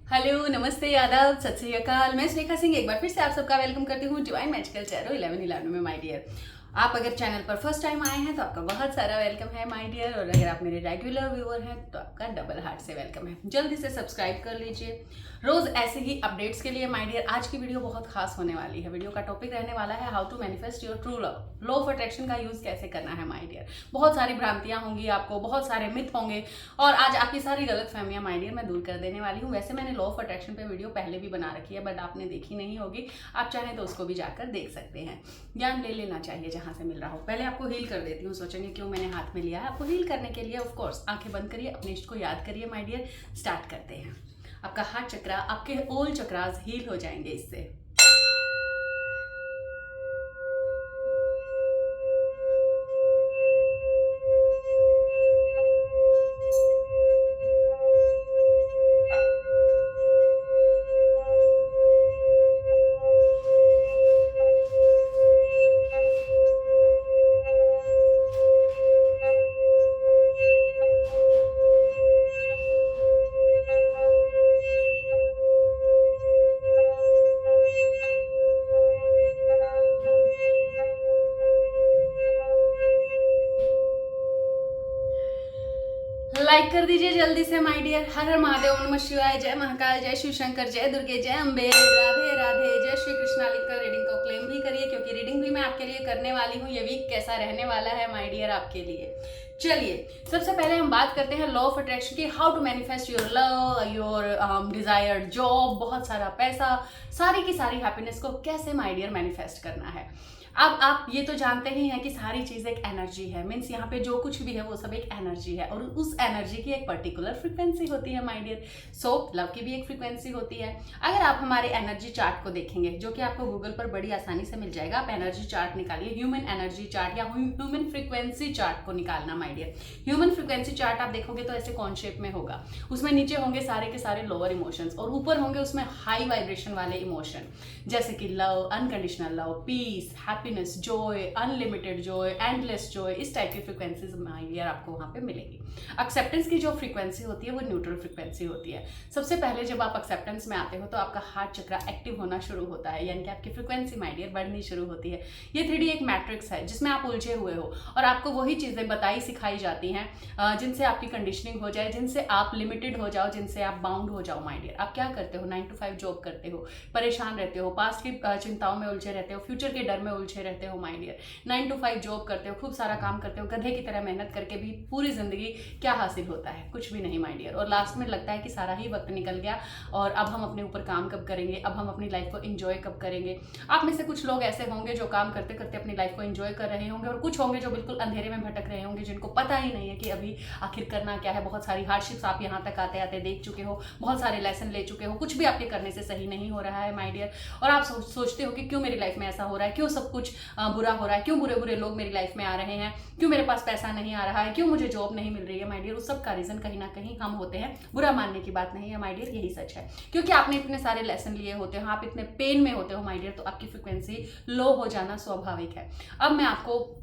Hello, नमस्ते, आदाब, सत श्री अकाल। मैं स्नेहा सिंह एक बार फिर से आप सबका वेलकम करती हूँ डिवाइन मैजिकल टैरो 1111 में माय डियर। आप अगर चैनल पर फर्स्ट टाइम आए हैं तो आपका बहुत सारा वेलकम है माय डियर, और अगर आप मेरे रेगुलर व्यूअर हैं तो आपका डबल हार्ट से वेलकम है। जल्दी से सब्सक्राइब कर लीजिए रोज ऐसे ही अपडेट्स के लिए माय डियर। आज की वीडियो बहुत खास होने वाली है। वीडियो का टॉपिक रहने वाला है how to manifest your true love. Law of attraction का यूज कैसे करना है माय डियर। बहुत सारी भ्रांतियां होंगी, आपको बहुत सारे मिथ होंगे, और आज आपकी सारी गलत फहमियां माय डियर मैं दूर कर देने वाली हूँ। वैसे मैंने लॉ ऑफ अट्रैक्शन पे वीडियो पहले भी बना रखी है, बट आपने देखी नहीं होगी। आप चाहें तो उसको भी जाकर देख सकते हैं। ज्ञान ले लेना चाहिए जहां से मिल रहा हो। पहले आपको हील कर देती हूँ। सोचेंगे क्यों मैंने हाथ में लिया है। आपको हील करने के लिए ऑफ कोर्स आंखें बंद करिए, अपने इष्ट को याद करिए माय डियर। स्टार्ट करते हैं। आपका हार्ट चक्रा, आपके ऑल चक्रास हील हो जाएंगे इससे। लाइक कर दीजिए जल्दी से माय डियर। हर हर महादेव, ओम नमः शिवाय, जय महाकाल, जय शिव शंकर, जय दुर्गे, जय अम्बे, राधे राधे, जय श्री कृष्णा लिखकर रीडिंग को क्लेम भी करिए, क्योंकि रीडिंग भी मैं आपके लिए करने वाली हूँ। ये वीक कैसा रहने वाला है माय डियर आपके लिए। चलिए, सबसे पहले हम बात करते हैं लॉ ऑफ अट्रैक्शन की। How to manifest your love, your desired job, बहुत सारा पैसा, सारी की सारी हैप्पीनेस को कैसे माय डियर मैनिफेस्ट करना है। अब आप ये तो जानते ही हैं कि सारी चीज एक एनर्जी है। मीन्स यहाँ पे जो कुछ भी है वो सब एक एनर्जी है, और उस एनर्जी की एक पर्टिकुलर फ्रीक्वेंसी होती है माय डियर। सो लव की भी एक फ्रीक्वेंसी होती है। अगर आप हमारे एनर्जी चार्ट को देखेंगे, जो कि आपको गूगल पर बड़ी आसानी से मिल जाएगा, आप एनर्जी चार्ट निकालिए, ह्यूमन एनर्जी चार्ट या ह्यूमन फ्रीक्वेंसी चार्ट को निकालना my dear. Human frequency chart आप देखोगे तो ऐसे कौन शेप में होगा। उसमें नीचे होंगे सारे के सारे लोअर इमोशंस, और ऊपर होंगे उसमें हाई वाइब्रेशन वाले इमोशन, जैसे कि love, unconditional love, peace, happiness, joy, unlimited joy, endless joy. इस टाइप की फ्रीक्वेंसीज माय डियर आपको वहां पे मिलेगी। एक्सेप्टेंस की जो फ्रीक्वेंसी होती है वो न्यूट्रल फ्रीक्वेंसी होती है। सबसे पहले जब आप एक्सेप्टेंस में आते हो तो आपका हार्ट चक्रा एक्टिव होना शुरू होता है, यानी कि आपकी फ्रीक्वेंसी माय डियर बढ़नी शुरू होती है। ये 3D एक मैट्रिक्स है जिसमें आप उलझे हुए हो, और आपको वही चीजें बताई सिखाई जाती हैं जिनसे आपकी कंडीशनिंग हो जाए, जिनसे आप लिमिटेड हो जाओ, जिनसे आप बाउंड हो जाओ माय डियर। आप क्या करते हो? 9 to 5 जॉब करते हो, परेशान रहते हो, पास्ट की चिंताओं में उलझे रहते हो, फ्यूचर के डर में उलझे रहते हो माय डियर। 9 to 5 जॉब करते हो, खूब सारा काम करते हो, गधे की तरह मेहनत करके भी पूरी जिंदगी क्या हासिल होता है? कुछ भी नहीं माय डियर। और लास्ट में लगता है कि सारा ही वक्त निकल गया, और अब हम अपने ऊपर काम कब करेंगे, अब हम अपनी लाइफ को एंजॉय कब करेंगे। आप में से कुछ लोग ऐसे होंगे जो काम करते करते अपनी लाइफ को एंजॉय कर रहे होंगे, और कुछ होंगे जो बिल्कुल अंधेरे में भटक रहे होंगे, जिनको पता ही नहीं है कि अभी आखिर करना क्या है। बहुत सारी हार्डशिप्स आप यहाँ तक आते आते देख चुके हो, बहुत सारे लेसन ले चुके हो, कुछ भी आपके करने से सही नहीं हो रहा है माय डियर। और आप सोचते हो कि क्यों मेरी लाइफ में ऐसा हो रहा है, क्यों सब कुछ बुरा हो रहा है, क्यों बुरे बुरे लोग मेरी लाइफ में आ रहे हैं, क्यों मेरे पास पैसा नहीं आ रहा है, क्यों मुझे जॉब नहीं मिल रही है माय डियर। उस सब का रीजन कहीं ना कहीं हम होते हैं। बुरा मानने की बात नहीं है माय डियर, यही सच है। क्योंकि आपने इतने सारे लेसन लिए होते हो, आप इतने पेन में होते हो माय डियर, तो आपकी फ्रिक्वेंसी लो हो जाना स्वाभाविक है। अब मैं आपको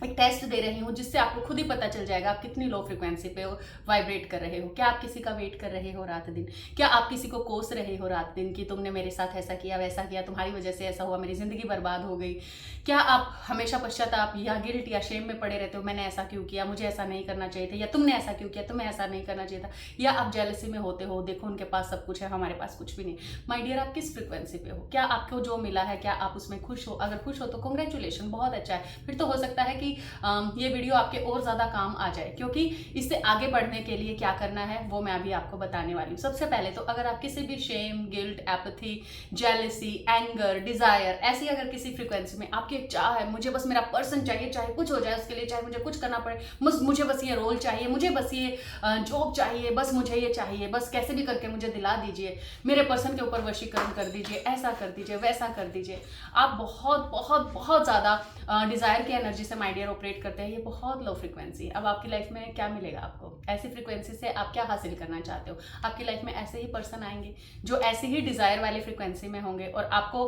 एक टेस्ट दे रही हूँ जिससे आपको खुद ही पता चल जाएगा आप कितनी लो फ्रिक्वेंसी पे वाइब्रेट कर रहे हो। क्या आप किसी का वेट कर रहे हो रात दिन? क्या आप किसी को कोस रहे हो रात दिन कि तुमने मेरे साथ ऐसा किया, वैसा किया, तुम्हारी वजह से ऐसा हुआ, मेरी जिंदगी बर्बाद हो गई? क्या आप हमेशा पश्चाताप या गिल्ट या शेम में पड़े रहते हो, मैंने ऐसा क्यों किया, मुझे ऐसा नहीं करना चाहिए था, या तुमने ऐसा क्यों किया, तुम्हें ऐसा नहीं करना चाहिए था? या आप जेलसी में होते हो, देखो उनके पास सब कुछ है, हमारे पास कुछ भी नहीं। माय डियर, आप किस फ्रिक्वेंसी पे हो? क्या आपको जो मिला है क्या आप उसमें खुश हो? अगर खुश हो तो कॉन्ग्रेचुलेशन, बहुत अच्छा है। फिर तो हो सकता है कि ये वीडियो आपके और ज्यादा काम आ जाए, क्योंकि इससे आगे बढ़ने के लिए क्या करना है वो मैं अभी आपको बताने वाली हूँ। सबसे पहले तो अगर आप किसी भी shame, guilt, apathy, jealousy, anger, desire, ऐसी अगर किसी फ्रीक्वेंसी में आपकी एक चाह है, मुझे बस मेरा पर्सन चाहिए, चाहे कुछ हो जाए उसके लिए, चाहे मुझे कुछ करना पड़े, मुझे बस ये रोल चाहिए, मुझे बस ये जॉब चाहिए, बस मुझे ये चाहिए, बस कैसे भी करके मुझे दिला दीजिए, मेरे पर्सन के ऊपर वशीकरण कर दीजिए, ऐसा कर दीजिए, वैसा कर दीजिए। आप बहुत बहुत बहुत ज्यादा डिजायर की एनर्जी से माइंड माय डियर ऑपरेट करते हैं, ये बहुत लो फ्रिक्वेंसी है। अब आपकी लाइफ में क्या मिलेगा आपको? ऐसी फ्रिक्वेंसी से आप क्या हासिल करना चाहते हो? आपकी लाइफ में ऐसे ही पर्सन आएंगे जो ऐसी ही डिजायर वाली फ्रिक्वेंसी में होंगे, और आपको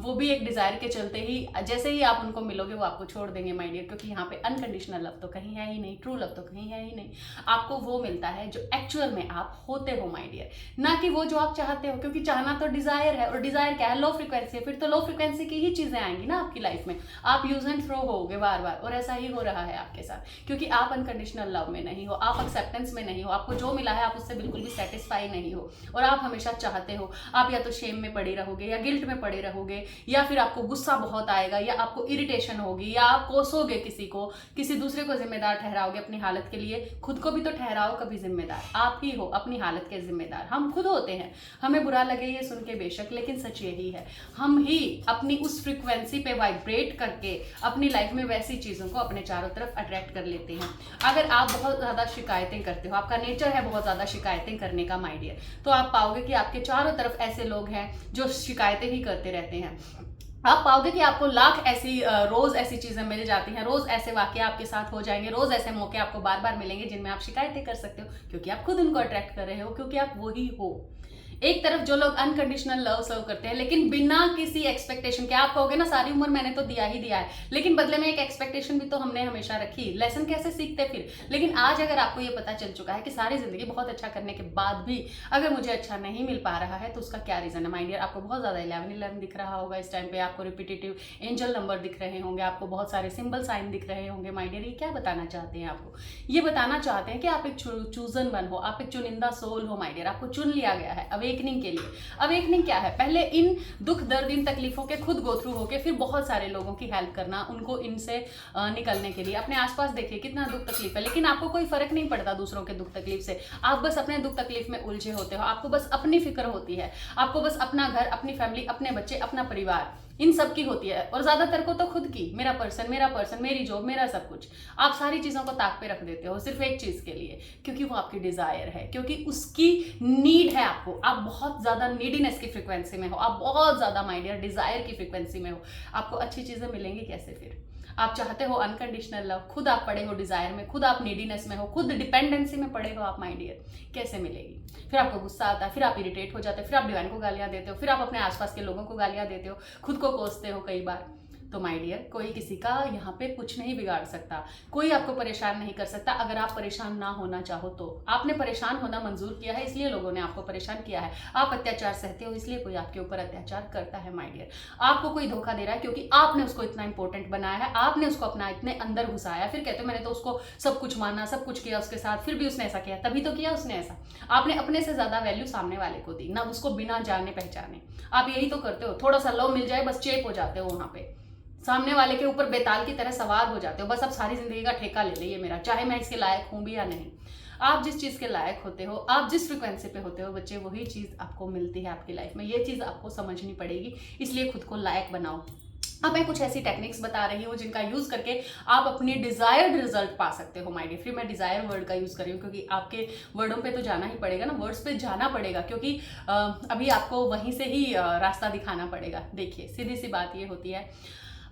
वो भी एक डिजायर के चलते ही जैसे ही आप उनको मिलोगे वो आपको छोड़ देंगे माय डियर, क्योंकि यहाँ पे अनकंडीशनल लव तो कहीं है ही नहीं, ट्रू लव तो कहीं है ही नहीं। आपको वो मिलता है जो एक्चुअल में आप होते हो माय डियर, ना कि वो जो आप चाहते हो, क्योंकि चाहना तो डिजायर है, और डिजायर क्या है? लो फ्रिक्वेंसी है। फिर तो लो फ्रिक्वेंसी की ही चीजें आएंगी ना आपकी लाइफ में, आप यूज एंड थ्रो होगे बार बार, और ऐसा ही हो रहा है आपके साथ, क्योंकि आप अनकंडीशनल लव में नहीं हो, आप एक्सेप्टेंस में नहीं हो, आपको जो मिला है आप उससे बिल्कुल भी सेटिस्फाई नहीं हो, और आप हमेशा चाहते हो, आप या तो शेम में पड़े रहोगे, या गिल्ट में पड़े रहोगे, या फिर आपको गुस्सा बहुत आएगा, या आपको इरिटेशन होगी, या आप कोसोगे किसी को, किसी दूसरे को जिम्मेदार ठहराओगे अपनी हालत के लिए। खुद को भी तो ठहराओ कभी जिम्मेदार, आप ही हो अपनी हालत के जिम्मेदार, हम खुद होते हैं। हमें बुरा लगे ये सुन के बेशक, लेकिन सच यही है, हम ही अपनी उस फ्रिक्वेंसी पे वाइब्रेट करके अपनी लाइफ में वैसी चीजों को अपने चारों तरफ अट्रैक्ट कर लेते हैं। अगर आप बहुत ज्यादा शिकायतें करते हो, आपका नेचर है बहुत ज्यादा शिकायतें करने का माय डियर, तो आप पाओगे कि आपके चारों तरफ ऐसे लोग हैं जो शिकायतें ही करते रहते हैं। आप पाओगे कि आपको लाख ऐसी रोज ऐसी चीजें मिल जाती हैं, रोज ऐसे वाकये आपके साथ हो जाएंगे, रोज ऐसे मौके आपको बार बार मिलेंगे जिनमें आप शिकायतें कर सकते हो, क्योंकि आप खुद उनको अट्रैक्ट कर रहे हो, क्योंकि आप वही हो। एक तरफ जो लोग अनकंडीशनल लव सर्व करते हैं, लेकिन बिना किसी एक्सपेक्टेशन के, आप कहोगे ना सारी उम्र मैंने तो दिया ही दिया है, लेकिन बदले में एक एक्सपेक्टेशन भी तो हमने हमेशा रखी। लेसन कैसे सीखते फिर? लेकिन आज अगर आपको ये पता चल चुका है कि सारी जिंदगी बहुत अच्छा करने के बाद भी अगर मुझे अच्छा नहीं मिल पा रहा है, तो उसका क्या रीजन है माय डियर? आपको बहुत ज्यादा 11-11 दिख रहा होगा इस टाइम पे, आपको रिपीटेटिव एंजल नंबर दिख रहे होंगे, आपको बहुत सारे सिंबल साइन दिख रहे होंगे माय डियर। ये क्या बताना चाहते हैं आपको? ये बताना चाहते हैं कि आप एक चूजन वन हो, आप एक चुनिंदा सोल हो माय डियर, आपको चुन लिया गया है अवेकनिंग के लिए। अवेकनिंग क्या है? पहले इन दुख दर्द इन तकलीफों के खुद गो थ्रू होके फिर बहुत सारे लोगों की हेल्प करना, उनको इनसे निकलने के लिए। अपने आसपास देखिए कितना दुख तकलीफ है, लेकिन आपको कोई फर्क नहीं पड़ता दूसरों के दुख तकलीफ से, आप बस अपने दुख तकलीफ में उलझे होते हो, आपको बस अपनी फिक्र होती है, आपको बस अपना घर, अपनी फैमिली, अपने बच्चे, अपना परिवार, इन सब की होती है, और ज्यादातर को तो खुद की, मेरा पर्सन, मेरी जॉब, मेरा सब कुछ। आप सारी चीजों को ताक पे रख देते हो सिर्फ एक चीज के लिए, क्योंकि वो आपकी डिजायर है, क्योंकि उसकी नीड है आपको। आप बहुत ज्यादा नीडीनेस की फ्रिक्वेंसी में हो, आप बहुत ज्यादा माय डियर डिजायर की फ्रिक्वेंसी में हो। आपको अच्छी चीजें मिलेंगी कैसे फिर? आप चाहते हो अनकंडीशनल लव, खुद आप पड़े हो डिजायर में, खुद आप नीडीनेस में हो, खुद डिपेंडेंसी में पड़े हो आप माय डियर, कैसे मिलेगी? फिर आपको गुस्सा आता है, फिर आप इरिटेट हो जाते हो, फिर आप डिवाइन को गालियां देते हो, फिर आप अपने आसपास के लोगों को गालियां देते हो, खुद को कोसते हो कई बार। तो माय डियर, कोई किसी का यहाँ पे कुछ नहीं बिगाड़ सकता, कोई आपको परेशान नहीं कर सकता अगर आप परेशान ना होना चाहो तो। आपने परेशान होना मंजूर किया है, इसलिए लोगों ने आपको परेशान किया है। आप अत्याचार सहते हो, इसलिए कोई आपके ऊपर अत्याचार करता है माय डियर। आपको कोई धोखा दे रहा है क्योंकि आपने उसको इतना इंपॉर्टेंट बनाया है, आपने उसको अपना इतने अंदर घुसाया। फिर कहते हो मैंने तो उसको सब कुछ माना, सब कुछ किया उसके साथ, फिर भी उसने ऐसा किया। तभी तो किया उसने ऐसा। आपने अपने से ज्यादा वैल्यू सामने वाले को दी ना, उसको बिना जाने पहचाने। आप यही तो करते हो, थोड़ा सा लव मिल जाए बस चेप हो जाते हो वहां पे, सामने वाले के ऊपर बेताल की तरह सवार हो जाते हो, बस अब सारी जिंदगी का ठेका ले ले ये मेरा, चाहे मैं इसके लायक हूं भी या नहीं। आप जिस चीज के लायक होते हो, आप जिस फ्रिक्वेंसी पे होते हो बच्चे, वही चीज आपको मिलती है आपकी लाइफ में। ये चीज आपको समझनी पड़ेगी, इसलिए खुद को लायक बनाओ। अब मैं कुछ ऐसी टेक्निक्स बता रही हूँ जिनका यूज करके आप अपनी डिजायर्ड रिजल्ट पा सकते हो माय डियर। फिर मैं डिजायर वर्ड का यूज कर रही हूँ क्योंकि आपके वर्डों पे तो जाना ही पड़ेगा ना, वर्ड्स पे जाना पड़ेगा, क्योंकि अभी आपको वहीं से ही रास्ता दिखाना पड़ेगा। देखिए सीधी सी बात ये होती है,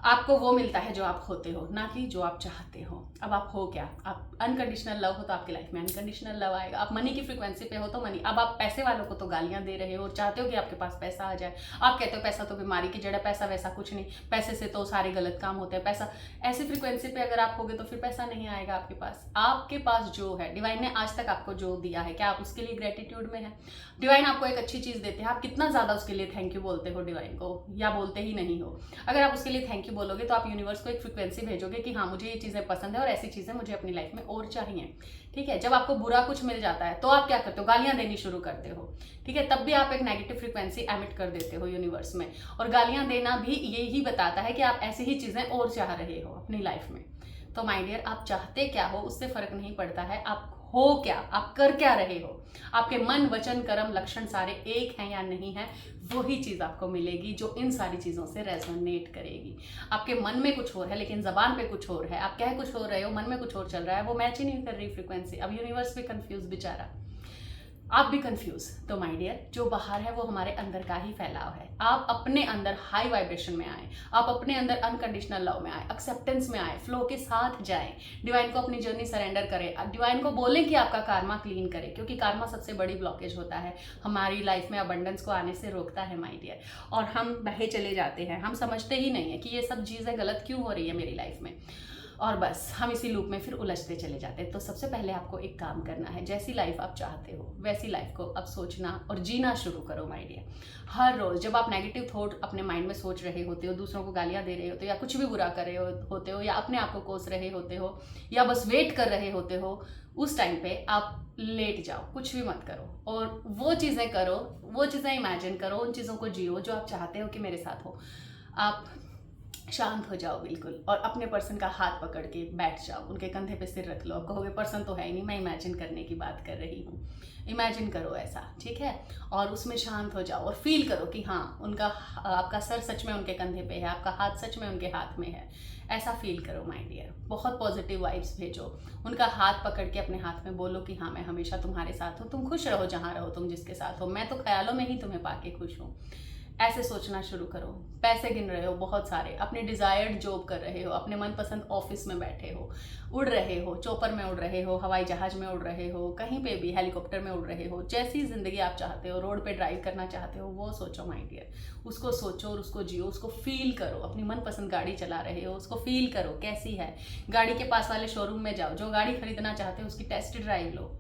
आपको वो मिलता है जो आप होते हो, ना कि जो आप चाहते हो। अब आप हो क्या? आप अनकंडीशनल लव हो तो आपकी लाइफ में अनकंडीशनल लव आएगा। आप मनी की फ्रिक्वेंसी पे हो तो मनी। अब आप पैसे वालों को तो गालियां दे रहे हो, चाहते हो कि आपके पास पैसा आ जाए। आप कहते हो पैसा तो बीमारी की जड़ है, पैसा वैसा कुछ नहीं, पैसे से तो सारे गलत काम होते हैं। पैसा, ऐसी फ्रिक्वेंसी पे अगर आप होगे तो फिर पैसा नहीं आएगा आपके पास। आपके पास जो है, डिवाइन ने आज तक आपको जो दिया है, क्या आप उसके लिए ग्रेटिट्यूड में है? डिवाइन आपको एक अच्छी चीज देते हैं, आप कितना ज्यादा उसके लिए थैंक यू बोलते हो डिवाइन को, या बोलते ही नहीं हो? अगर आप उसके लिए थैंक यू बोलोगे तो आप यूनिवर्स को एक फ्रिक्वेंसी भेजोगे कि हाँ मुझे ये चीजें पसंद है और ऐसी चीजें मुझे अपनी लाइफ में और चाहिए। ठीक है, जब आपको बुरा कुछ मिल जाता है तो आप क्या करते हो? गालियां देनी शुरू करते हो। ठीक है, तब भी आप एक नेगेटिव फ्रिक्वेंसी एमिट कर देते हो यूनिवर्स में, और गालियां देना भी यही बताता है कि आप ऐसी ही चीजें और चाह रहे हो अपनी लाइफ में। तो माय डियर, आप चाहते क्या हो उससे फर्क नहीं पड़ता है, आप हो क्या, आप कर क्या रहे हो। आपके मन, वचन, कर्म, लक्षण सारे एक हैं या नहीं है, वही चीज आपको मिलेगी जो इन सारी चीजों से रेजोनेट करेगी। आपके मन में कुछ और है लेकिन जबान पे कुछ और है, आप कह कुछ और रहे हो, मन में कुछ और चल रहा है, वो मैच ही नहीं कर रही फ्रिक्वेंसी। अब यूनिवर्स भी कंफ्यूज बेचारा। आप भी कंफ्यूज, तो माय डियर जो बाहर है वो हमारे अंदर का ही फैलाव है। आप अपने अंदर हाई वाइब्रेशन में आए, आप अपने अंदर अनकंडीशनल लव में आए, एक्सेप्टेंस में आए, फ्लो के साथ जाएं, डिवाइन को अपनी जर्नी सरेंडर करें, डिवाइन को बोलें कि आपका कार्मा क्लीन करे, क्योंकि कार्मा सबसे बड़ी ब्लॉकेज होता है, हमारी लाइफ में अबंडेंस को आने से रोकता है माय डियर। और हम बहे चले जाते हैं, हम समझते ही नहीं है कि ये सब चीज़ें गलत क्यों हो रही है मेरी लाइफ में, और बस हम इसी लूप में फिर उलझते चले जाते हैं। तो सबसे पहले आपको एक काम करना है, जैसी लाइफ आप चाहते हो वैसी लाइफ को अब सोचना और जीना शुरू करो माय डियर। हर रोज जब आप नेगेटिव थॉट अपने माइंड में सोच रहे होते हो, दूसरों को गालियां दे रहे होते हो, या कुछ भी बुरा कर रहे होते हो, या अपने आप को कोस रहे होते हो, या बस वेट कर रहे होते हो, उस टाइम पे आप लेट जाओ, कुछ भी मत करो, और वो चीज़ें करो, वो चीज़ें इमेजिन करो, उन चीज़ों को जियो जो आप चाहते हो कि मेरे साथ हो। आप शांत हो जाओ बिल्कुल, और अपने पर्सन का हाथ पकड़ के बैठ जाओ, उनके कंधे पे सिर रख लो। आप कहोगे पर्सन तो है ही नहीं, मैं इमेजिन करने की बात कर रही हूँ। इमेजिन करो ऐसा, ठीक है, और उसमें शांत हो जाओ और फील करो कि हाँ उनका, आपका सर सच में उनके कंधे पे है, आपका हाथ सच में उनके हाथ में है। ऐसा फील करो माय डियर, बहुत पॉजिटिव वाइब्स भेजो, उनका हाथ पकड़ के अपने हाथ में बोलो कि हाँ मैं हमेशा तुम्हारे साथ हूँ, तुम खुश रहो जहाँ रहो, तुम जिसके साथ हो, मैं तो ख्यालों में ही तुम्हें पाके खुश हूँ। ऐसे सोचना शुरू करो। पैसे गिन रहे हो बहुत सारे, अपने डिजायर्ड जॉब कर रहे हो, अपने मनपसंद ऑफिस में बैठे हो, उड़ रहे हो, चौपर में उड़ रहे हो, हवाई जहाज में उड़ रहे हो, कहीं पे भी हेलीकॉप्टर में उड़ रहे हो, जैसी जिंदगी आप चाहते हो, रोड पे ड्राइव करना चाहते हो, वो सोचो माय डियर, उसको सोचो और उसको जियो, उसको फील करो। अपनी मनपसंद गाड़ी चला रहे हो, उसको फील करो कैसी है। गाड़ी के पास वाले शोरूम में जाओ, जो गाड़ी खरीदना चाहते हो उसकी टेस्ट ड्राइव लो,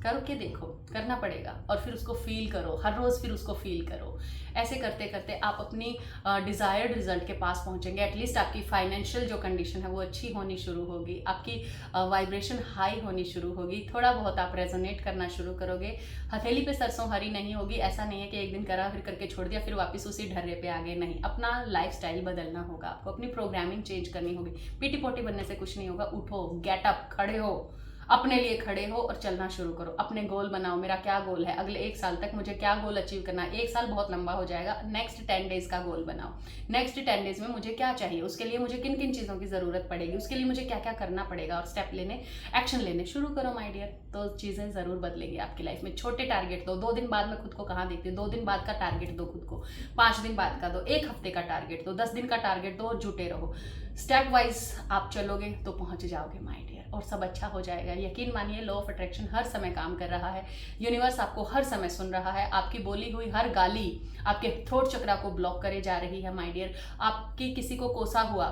करो के देखो, करना पड़ेगा, और फिर उसको फील करो, हर रोज़ फिर उसको फील करो। ऐसे करते करते आप अपनी डिज़ायर्ड रिजल्ट के पास पहुंचेंगे। एटलीस्ट आपकी फाइनेंशियल जो कंडीशन है वो अच्छी होनी शुरू होगी, आपकी वाइब्रेशन हाई होनी शुरू होगी, थोड़ा बहुत आप रेजोनेट करना शुरू करोगे। हथेली पे सरसों हरी नहीं होगी, ऐसा नहीं है कि एक दिन करा फिर करके छोड़ दिया फिर वापस उसी ढर्रे पे आ गए, नहीं। अपना लाइफ स्टाइल बदलना होगा आपको, अपनी प्रोग्रामिंग चेंज करनी होगी। पीटी पोटी बनने से कुछ नहीं होगा। उठो, गेट अप, खड़े हो, अपने लिए खड़े हो और चलना शुरू करो। अपने गोल बनाओ, मेरा क्या गोल है, अगले 1 साल तक मुझे क्या गोल अचीव करना है। 1 साल बहुत लंबा हो जाएगा, नेक्स्ट 10 डेज का गोल बनाओ। नेक्स्ट 10 डेज में मुझे क्या चाहिए, उसके लिए मुझे किन किन चीज़ों की ज़रूरत पड़ेगी, उसके लिए मुझे क्या क्या करना पड़ेगा, और स्टेप लेने, एक्शन लेने शुरू करो माय डियर। तो चीज़ें ज़रूर बदलेंगी आपकी लाइफ में। छोटे टारगेट दो, 2 दिन बाद में खुद को कहाँ देखते हो, 2 दिन बाद का टारगेट दो खुद को, 5 दिन बाद का दो, 1 हफ्ते का टारगेट दो, 10 दिन का टारगेट दो, और जुटे रहो। स्टेप वाइज आप चलोगे तो पहुंच जाओगे माय डियर, और सब अच्छा हो जाएगा। यकीन मानिए, लॉ ऑफ अट्रैक्शन हर समय काम कर रहा है, यूनिवर्स आपको हर समय सुन रहा है। आपकी बोली हुई हर गाली आपके थ्रोट चक्रा को ब्लॉक करे जा रही है माय डियर। आपकी किसी को कोसा हुआ,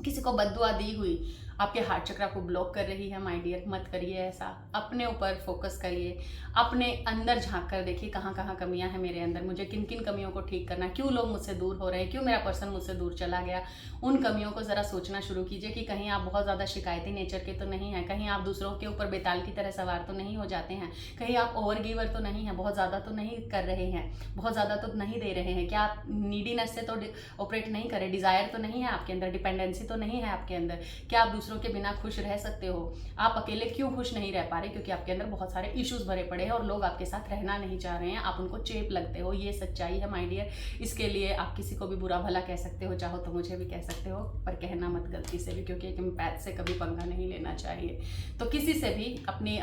किसी को बद्दुआ दी हुई आपके हार्ट चक्रा को ब्लॉक कर रही है माय डियर। मत करिए ऐसा, अपने ऊपर फोकस करिए, अपने अंदर झांक कर देखिए कहाँ कहाँ कमियां हैं मेरे अंदर, मुझे किन किन कमियों को ठीक करना, क्यों लोग मुझसे दूर हो रहे हैं, क्यों मेरा पर्सन मुझसे दूर चला गया। उन कमियों को ज़रा सोचना शुरू कीजिए कि कहीं आप बहुत ज़्यादा शिकायती नेचर के तो नहीं हैं, कहीं आप दूसरों के ऊपर बेताल की तरह सवार तो नहीं हो जाते हैं, कहीं आप ओवर गिवर तो नहीं हैं, बहुत ज़्यादा तो नहीं कर रहे हैं, बहुत ज़्यादा तो नहीं दे रहे हैं, क्या आप नीडीनेस से तो ऑपरेट नहीं करें, डिज़ायर तो नहीं है आपके अंदर, डिपेंडेंसी तो नहीं है आपके अंदर, क्या आप दूसरों के बिना खुश रह सकते हो। आप अकेले क्यों खुश नहीं रह पा रहे, क्योंकि आपके अंदर बहुत सारे इश्यूज भरे पड़े हैं और लोग आपके साथ रहना नहीं चाह रहे हैं, आप उनको चेप लगते हो। ये सच्चाई है माय डियर। इसके लिए आप किसी को भी बुरा भला कह सकते हो, चाहो तो मुझे भी कह सकते हो, पर कहना मत गलती से भी, क्योंकि एक एम्पैथ से कभी पंगा नहीं लेना चाहिए। तो किसी से भी अपनी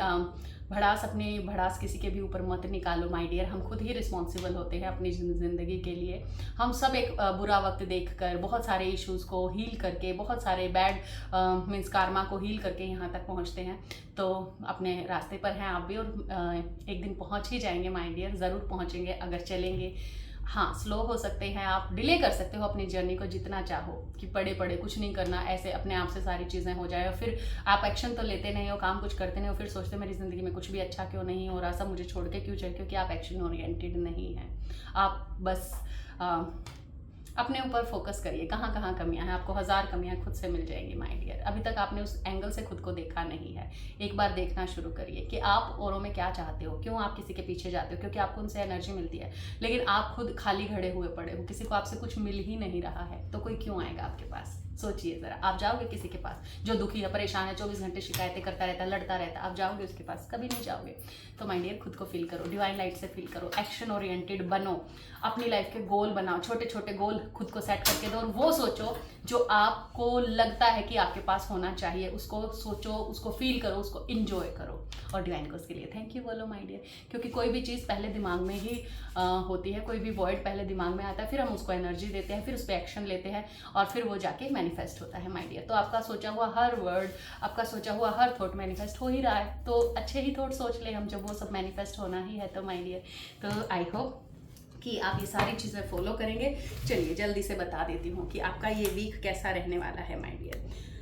भड़ास किसी के भी ऊपर मत निकालो माय डियर। हम खुद ही रिस्पॉन्सिबल होते हैं अपनी ज़िंदगी के लिए। हम सब एक बुरा वक्त देखकर, बहुत सारे इश्यूज़ को हील करके, बहुत सारे बैड मीन्स कार्मा को हील करके यहाँ तक पहुँचते हैं। तो अपने रास्ते पर हैं आप भी, और एक दिन पहुँच ही जाएंगे माय डियर, ज़रूर पहुँचेंगे अगर चलेंगे। हाँ, स्लो हो सकते हैं आप, डिले कर सकते हो अपनी जर्नी को जितना चाहो, कि पड़े पड़े कुछ नहीं करना, ऐसे अपने आप से सारी चीज़ें हो जाए, और फिर आप एक्शन तो लेते नहीं हो, काम कुछ करते नहीं हो, फिर सोचते मेरी ज़िंदगी में कुछ भी अच्छा क्यों नहीं हो रहा, सब मुझे छोड़ के क्यों चल, क्योंकि आप एक्शन ओरिएंटेड नहीं हैं। आप बस अपने ऊपर फोकस करिए, कहाँ कहाँ कमियां हैं। आपको 1000 कमियां खुद से मिल जाएंगी माय डियर। अभी तक आपने उस एंगल से खुद को देखा नहीं है, एक बार देखना शुरू करिए कि आप औरों में क्या चाहते हो, क्यों आप किसी के पीछे जाते हो, क्योंकि आपको उनसे एनर्जी मिलती है, लेकिन आप खुद खाली खड़े हुए पड़े हो, किसी को आपसे कुछ मिल ही नहीं रहा है, तो कोई क्यों आएगा आपके पास। सोचिए ज़रा, आप जाओगे किसी के पास जो दुखी है, परेशान है, 24 घंटे शिकायतें करता रहता है, लड़ता रहता है, आप जाओगे उसके पास? कभी नहीं जाओगे। तो माय डियर, खुद को फील करो, डिवाइन लाइट से फील करो, एक्शन ओरिएंटेड बनो, अपनी लाइफ के गोल बनाओ, छोटे छोटे गोल खुद को सेट करके दो और वो सोचो जो आपको लगता है कि आपके पास होना चाहिए, उसको सोचो, उसको फील करो, उसको इंजॉय करो और डिवाइन को उसके लिए थैंक यू बोलो माय डियर। क्योंकि कोई भी चीज़ पहले दिमाग में ही होती है, कोई भी वर्ड पहले दिमाग में आता है, फिर हम उसको एनर्जी देते हैं, फिर उस पर एक्शन लेते हैं और फिर वो जाके मैनिफेस्ट होता है माय डियर। तो आपका सोचा हुआ हर वर्ड, आपका सोचा हुआ हर थॉट मैनिफेस्ट हो ही रहा है, तो अच्छे ही थॉट सोच ले हम, जब वो सब मैनिफेस्ट होना ही है तो माय डियर। तो आई होप कि आप ये सारी चीज़ें फॉलो करेंगे। चलिए जल्दी से बता देती हूँ कि आपका ये वीक कैसा रहने वाला है माय डियर।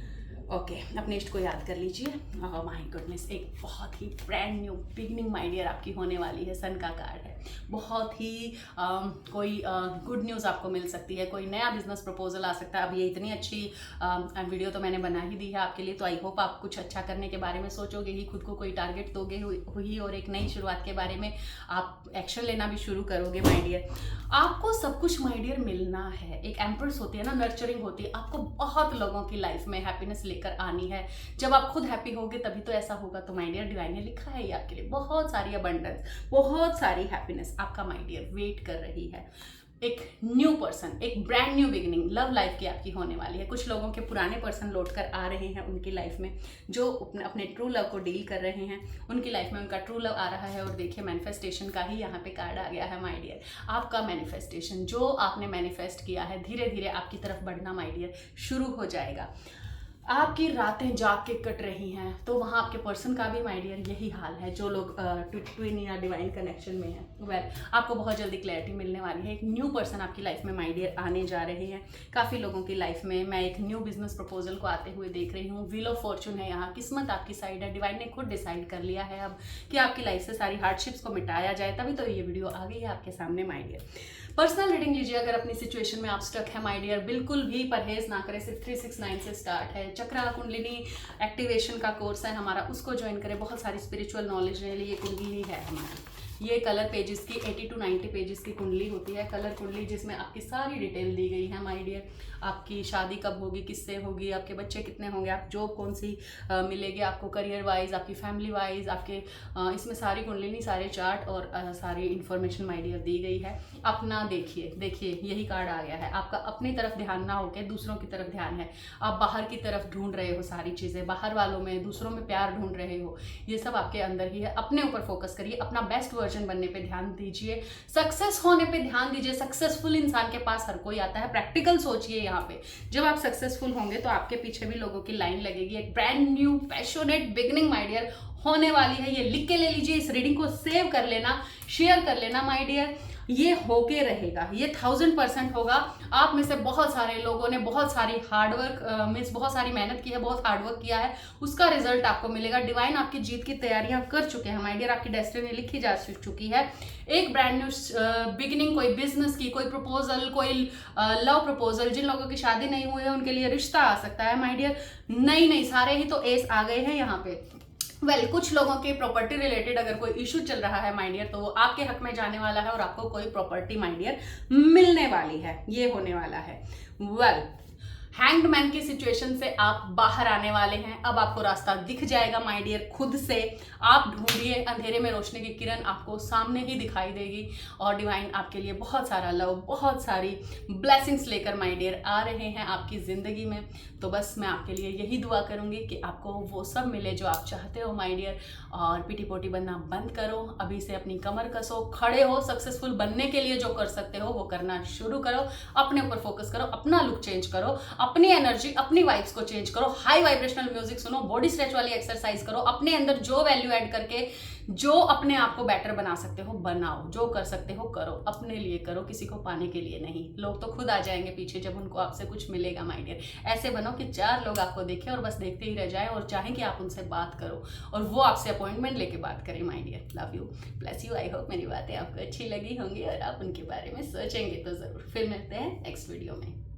ओके, अपने इष्ट को याद कर लीजिए। माय गुडनेस, एक बहुत ही brand new beginning my dear आपकी होने वाली है। सन का कार्ड है, बहुत ही कोई गुड न्यूज़ आपको मिल सकती है, कोई नया बिजनेस प्रपोजल आ सकता है। अब ये इतनी अच्छी वीडियो तो मैंने बना ही दी है आपके लिए, तो आई होप आप कुछ अच्छा करने के बारे में सोचोगे ही, खुद को कोई टारगेट दोगे हुई और एक नई शुरुआत के बारे में आप एक्शन लेना भी शुरू करोगे माय डियर। आपको सब कुछ माय डियर मिलना है। एक एम्प्रेस होती है ना, नर्चरिंग होती है, आपको बहुत लोगों की लाइफ में हैप्पीनेस लेकर आनी है। जब आप खुद हैप्पी होगे तभी तो ऐसा होगा। तो माय डियर, डिवाइन ने लिखा है ये आपके लिए, बहुत सारी अबंडेंस, बहुत सारी हैप्पीनेस आपका माय डियर वेट कर रही है। एक न्यू पर्सन, एक brand new beginning love life की आपकी होने वाली है। कुछ लोगों के पुराने पर्सन लौट कर आ रहे हैं उनकी लाइफ में, जो अपने ट्रू लव को डील कर रहे हैं, उनकी लाइफ में उनका ट्रू लव आ रहा है। और देखिए मैनिफेस्टेशन का ही यहाँ पे कार्ड आ गया है माय डियर। आपका मैनिफेस्टेशन, जो आपने मैनिफेस्ट किया है, धीरे धीरे आपकी तरफ बढ़ना माय डियर शुरू हो जाएगा। आपकी रातें जाग के कट रही हैं, तो वहाँ आपके पर्सन का भी माय डियर यही हाल है, जो लोग ट्विन या डिवाइन कनेक्शन में हैं। वेल, आपको बहुत जल्दी क्लैरिटी मिलने वाली है। एक न्यू पर्सन आपकी लाइफ में माय डियर आने जा रहे हैं। काफ़ी लोगों की लाइफ में मैं एक न्यू बिजनेस प्रपोजल को आते हुए देख रही हूँ। व्हील ऑफ फॉर्चून है यहाँ, किस्मत आपकी साइड है। डिवाइन ने खुद डिसाइड कर लिया है अब कि आपकी लाइफ से सारी हार्डशिप्स को मिटाया जाए, तभी तो ये वीडियो आ गई है आपके सामने माय डियर। पर्सनल रीडिंग लीजिए अगर अपनी सिचुएशन में आप स्टक है माय डियर, बिल्कुल भी परहेज ना करें। सिर्फ 369 से स्टार्ट है। चक्रा कुंडलिनी एक्टिवेशन का कोर्स है हमारा, उसको ज्वाइन करें। बहुत सारी स्पिरिचुअल नॉलेज के लिए कुंडली है हमारी। ये कलर पेजेस की 80 to 90 पेजेस की कुंडली होती है, कलर कुंडली, जिसमें आपकी सारी डिटेल दी गई है माय डियर। आपकी शादी कब होगी, किससे होगी, आपके बच्चे कितने होंगे, आप जॉब कौन सी मिलेगी आपको, करियर वाइज, आपकी फैमिली वाइज, आपके इसमें सारी कुंडली, सारे चार्ट और सारी इन्फॉर्मेशन माय डियर दी गई है। अपना देखिए यही कार्ड आ गया है। आपका अपनी तरफ ध्यान ना होकर दूसरों की तरफ ध्यान है। आप बाहर की तरफ ढूंढ रहे हो सारी चीज़ें, बाहर वालों में, दूसरों में प्यार ढूंढ रहे हो, ये सब आपके अंदर ही है। अपने ऊपर फोकस करिए, अपना बेस्ट वर्जन बनने पे ध्यान दीजिए, सक्सेस होने पे ध्यान दीजिए। सक्सेसफुल इंसान के पास हर कोई आता है। प्रैक्टिकल सोचिए यहाँ पे, जब आप सक्सेसफुल होंगे तो आपके पीछे भी लोगों की लाइन लगेगी। एक brand new passionate beginning my dear होने वाली है। ये लिख के ले लीजिए, इस रीडिंग को सेव कर लेना, शेयर कर लेना माय डियर। ये होके रहेगा, ये 1000% होगा। आप में से बहुत सारे लोगों ने बहुत सारी हार्डवर्क मीन्स बहुत सारी मेहनत की है, बहुत हार्डवर्क किया है, उसका रिजल्ट आपको मिलेगा। डिवाइन आपकी जीत की तैयारियां कर चुके हैं माय डियर, आपकी डेस्टिनी लिखी जा चुकी है। एक ब्रांड न्यू बिगिनिंग, कोई बिजनेस की, कोई प्रपोजल, कोई लव प्रपोजल, जिन लोगों की शादी नहीं हुई है उनके लिए रिश्ता आ सकता है माय डियर। नहीं सारे ही तो एस आ गए हैं यहाँ पे। कुछ लोगों के प्रॉपर्टी रिलेटेड अगर कोई इशू चल रहा है माय डियर, तो वो आपके हक में जाने वाला है और आपको कोई प्रॉपर्टी माय डियर मिलने वाली है, ये होने वाला है। हैंग्ड मैन की सिचुएशन से आप बाहर आने वाले हैं। अब आपको रास्ता दिख जाएगा माय डियर, खुद से आप ढूंढिए, अंधेरे में रोशनी की किरण आपको सामने ही दिखाई देगी। और डिवाइन आपके लिए बहुत सारा लव, बहुत सारी ब्लेसिंग्स लेकर माय डियर आ रहे हैं आपकी ज़िंदगी में। तो बस मैं आपके लिए यही दुआ करूंगी कि आपको वो सब मिले जो आप चाहते हो माय डियर। और पीटी पोटी बनना बंद करो, अभी से अपनी कमर कसो, खड़े हो, सक्सेसफुल बनने के लिए जो कर सकते हो वो करना शुरू करो। अपने ऊपर फोकस करो, अपना लुक चेंज करो, अपनी एनर्जी, अपनी वाइब्स को चेंज करो, हाई वाइब्रेशनल म्यूजिक सुनो, बॉडी स्ट्रेच वाली एक्सरसाइज करो, अपने अंदर जो वैल्यू ऐड करके जो अपने आप को बेटर बना सकते हो बनाओ, जो कर सकते हो करो, अपने लिए करो, किसी को पाने के लिए नहीं। लोग तो खुद आ जाएंगे पीछे जब उनको आपसे कुछ मिलेगा माय डियर। ऐसे बनो कि 4 लोग आपको देखें और बस देखते ही रह जाए और चाहें कि आप उनसे बात करो और वो आपसे अपॉइंटमेंट लेके बात करें my dear. Love you, bless you. I hope मेरी बातें आपको अच्छी लगी होंगी और आप उनके बारे में सोचेंगे तो जरूर। फिर मिलते हैं नेक्स्ट वीडियो में।